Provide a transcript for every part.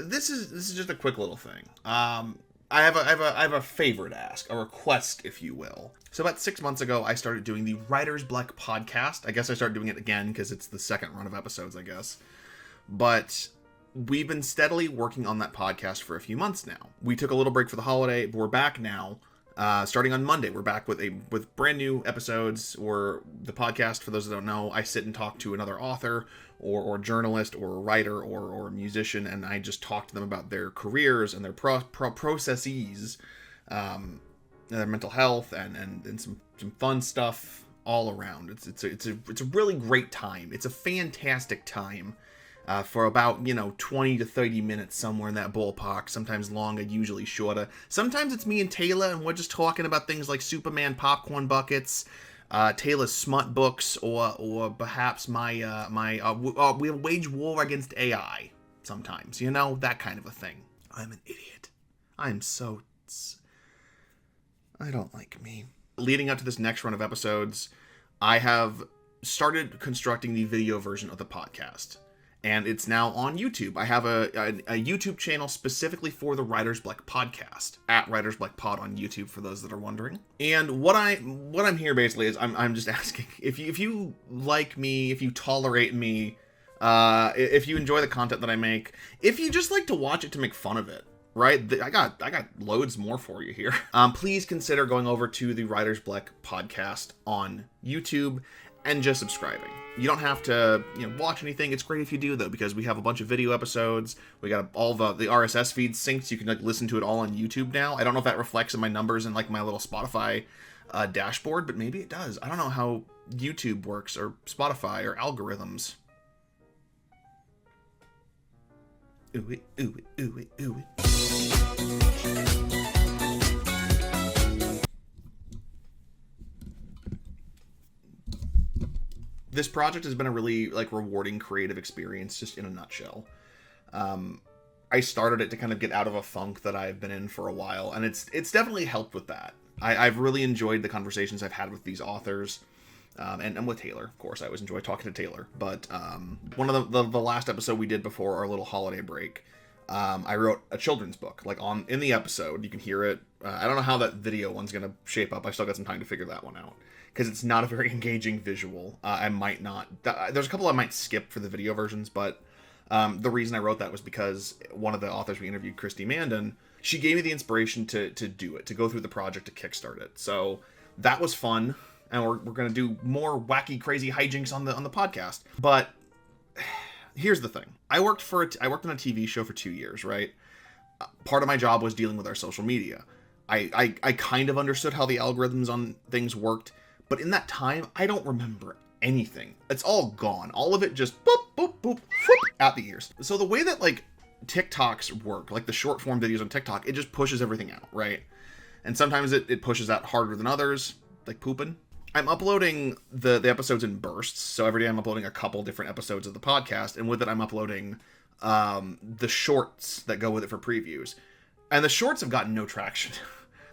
this is just a quick little thing. I have a favor to ask, a request, if you will. So about 6 months ago, I started doing the Writer's Block podcast. I guess I started doing it again because it's the second run of episodes, I guess. But we've been steadily working on that podcast for a few months now. We took a little break for the holiday, but we're back now. Starting on Monday, we're back with brand new episodes. Or the podcast, for those that don't know, I sit and talk to another author or journalist or writer or musician, and I just talk to them about their careers and their processes, their mental health and some fun stuff all around. It's a really great time. It's a fantastic time. For about, 20 to 30 minutes, somewhere in that ballpark, sometimes longer, usually shorter. Sometimes it's me and Taylor, and we're just talking about things like Superman popcorn buckets, Taylor's smut books, or perhaps we wage war against AI sometimes, that kind of a thing. I'm an idiot. I don't like me. Leading up to this next run of episodes, I have started constructing the video version of the podcast. And it's now on YouTube. I have a YouTube channel specifically for the Writer's Block podcast, at Writer's Block Pod on YouTube, for those that are wondering. And what I'm here basically is I'm just asking if you like me, if you tolerate me, if you enjoy the content that I make, if you just like to watch it to make fun of it. Right, I got loads more for you here. Please consider going over to the Writer's Block podcast on YouTube and just subscribing. You don't have to, watch anything. It's great if you do, though, because we have a bunch of video episodes. We got all the RSS feeds synced, so you can listen to it all on YouTube now. I don't know if that reflects in my numbers in my little Spotify dashboard, but maybe it does. I don't know how YouTube works, or Spotify, or algorithms. Ooh it, ooh it, ooh it, ooh it. This project has been a really rewarding creative experience, just in a nutshell. I started it to kind of get out of a funk that I've been in for a while, and it's definitely helped with that. I've really enjoyed the conversations I've had with these authors, and with Taylor, of course. I always enjoy talking to Taylor. But one of the last episode we did before our little holiday break, I wrote a children's book. In the episode, you can hear it. I don't know how that video one's gonna shape up. I still got some time to figure that one out, because it's not a very engaging visual. I might not... There's a couple I might skip for the video versions, but the reason I wrote that was because one of the authors we interviewed, Christy Mandan, she gave me the inspiration to do it, to go through the project, to kickstart it. So that was fun, and we're going to do more wacky, crazy hijinks on the podcast. But here's the thing. I worked on a TV show for 2 years, right? Part of my job was dealing with our social media. I kind of understood how the algorithms on things worked, but in that time, I don't remember anything. It's all gone. All of it just boop, boop, boop, whoop, out the ears. So the way that TikToks work, the short form videos on TikTok, it just pushes everything out, right? And sometimes it pushes out harder than others, like pooping. I'm uploading the episodes in bursts, so every day I'm uploading a couple different episodes of the podcast, and with it I'm uploading the shorts that go with it for previews. And the shorts have gotten no traction.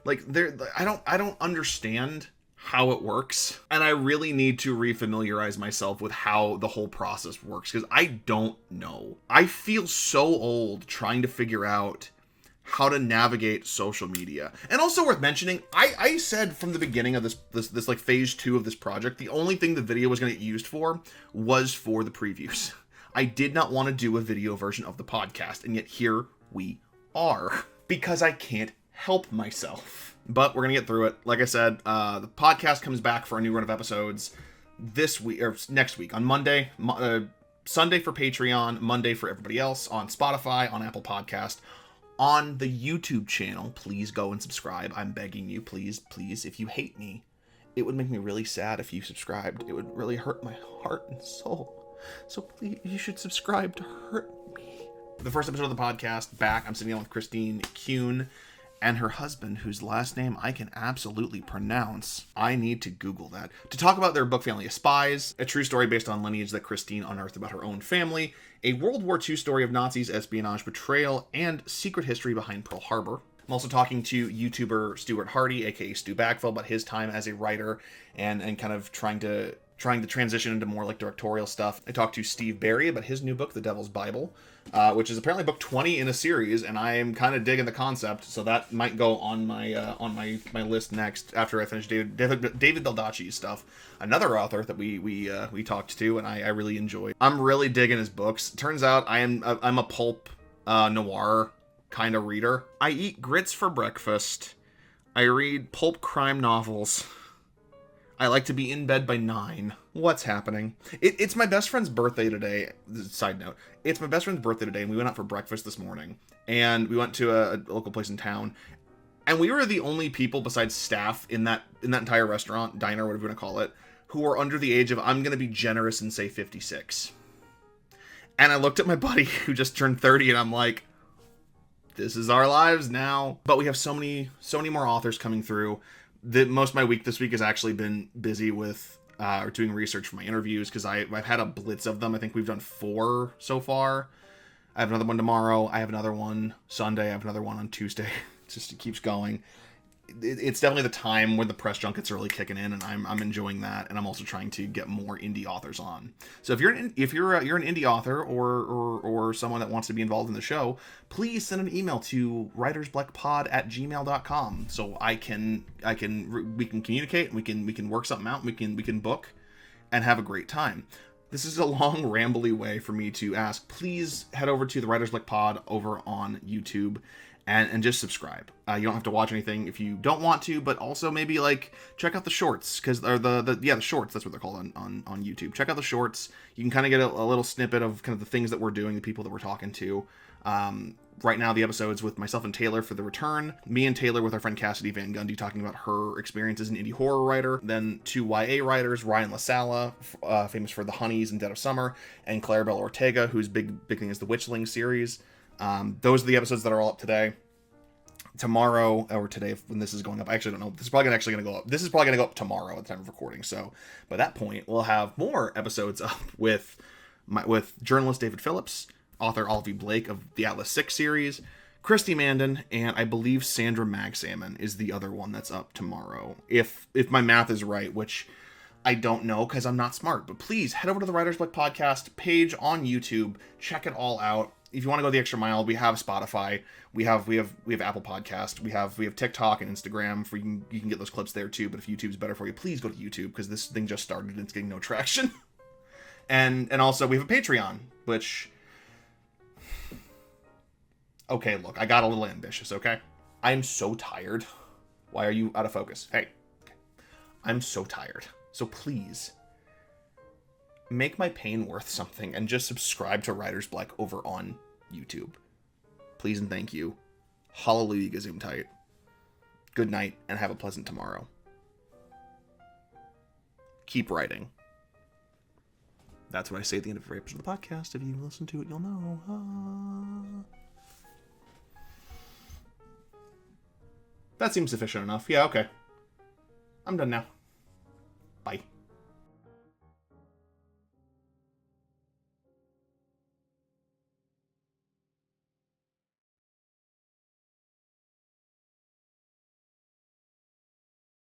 I don't understand how it works, and I really need to refamiliarize myself with how the whole process works, because I don't know. I feel so old trying to figure out how to navigate social media. And also worth mentioning, I said from the beginning of this phase 2 of this project, the only thing the video was going to get used for was for the previews. I did not want to do a video version of the podcast, and yet here we are, because I can't help myself. But we're going to get through it. Like I said, the podcast comes back for a new run of episodes this week, or next week, on Monday. Sunday for Patreon, Monday for everybody else, on Spotify, on Apple Podcast, on the YouTube channel. Please go and subscribe. I'm begging you, please, please. If you hate me, it would make me really sad if you subscribed. It would really hurt my heart and soul. So please, you should subscribe to hurt me. The first episode of the podcast, back. I'm sitting down with Christine Kuhn and her husband, whose last name I can absolutely pronounce. I need to Google that. To talk about their book Family of Spies, a true story based on lineage that Christine unearthed about her own family, a World War II story of Nazis, espionage, betrayal, and secret history behind Pearl Harbor. I'm also talking to YouTuber Stuart Hardy, aka Stu Bagfell, about his time as a writer and kind of trying to trying to transition into more like directorial stuff. I talked to Steve Berry about his new book, The Devil's Bible, which is apparently book 20 in a series, and I am kind of digging the concept, so that might go on my list next after I finish David Baldacci's stuff. Another author that we talked to, and I really enjoyed. I'm really digging his books. Turns out I'm a pulp noir kind of reader. I eat grits for breakfast. I read pulp crime novels. I like to be in bed by 9. What's happening? It's my best friend's birthday today. Side note. It's my best friend's birthday today, and we went out for breakfast this morning. And we went to a local place in town. And we were the only people besides staff in that entire restaurant, diner, whatever you want to call it, who were under the age of, I'm going to be generous and say 56. And I looked at my buddy who just turned 30, and I'm like, this is our lives now. But we have so many more authors coming through. Most of my week this week has actually been busy with doing research for my interviews, because I've had a blitz of them. I think we've done 4 so far. I have another one tomorrow. I have another one Sunday. I have another one on Tuesday. It keeps going. It's definitely the time when the press junkets are really kicking in, and I'm enjoying that. And I'm also trying to get more indie authors on. So if you're an indie author or someone that wants to be involved in the show, please send an email to writersblackpod@gmail.com so we can communicate, and we can work something out, and we can book and have a great time. This is a long, rambly way for me to ask. Please head over to the Writers Black Pod over on YouTube. And just subscribe. You don't have to watch anything if you don't want to, but also maybe like check out the shorts, the shorts, that's what they're called on YouTube. Check out the shorts. You can kind of get a little snippet of kind of the things that we're doing, the people that we're talking to. Right now, the episode's with myself and Taylor for The Return. Me and Taylor with our friend Cassidy Van Gundy talking about her experience as an indie horror writer. Then 2 YA writers, Ryan LaSala, famous for The Honeys and Dead of Summer, and Claribel Ortega, whose big thing is the Witchling series. Those are the episodes that are all up today. Tomorrow, or today when this is going up, I actually don't know. This is probably going to go up. This is probably going to go up tomorrow at the time of recording. So by that point, we'll have more episodes up with journalist David Phillips, author Olivia Blake of the Atlas 6 series, Christy Mandan, and I believe Sandra Magsalmon is the other one that's up tomorrow. If my math is right, which I don't know because I'm not smart. But please head over to the Writers Black Podcast page on YouTube. Check it all out. If you want to go the extra mile, we have Spotify, we have Apple Podcast, we have TikTok and Instagram, for you can get those clips there too. But if YouTube's better for you, please go to YouTube, because this thing just started and it's getting no traction. and also we have a Patreon, which, okay, look, I got a little ambitious. Okay, I am so tired. Why are you out of focus? Hey, okay. I'm so tired. So please, make my pain worth something and just subscribe to Writers Black over on YouTube. Please and thank you. Hallelujah, Gesundheit. Good night, and have a pleasant tomorrow. Keep writing. That's what I say at the end of every episode of the podcast. If you listen to it, you'll know. That seems sufficient enough. Yeah, okay. I'm done now. Bye.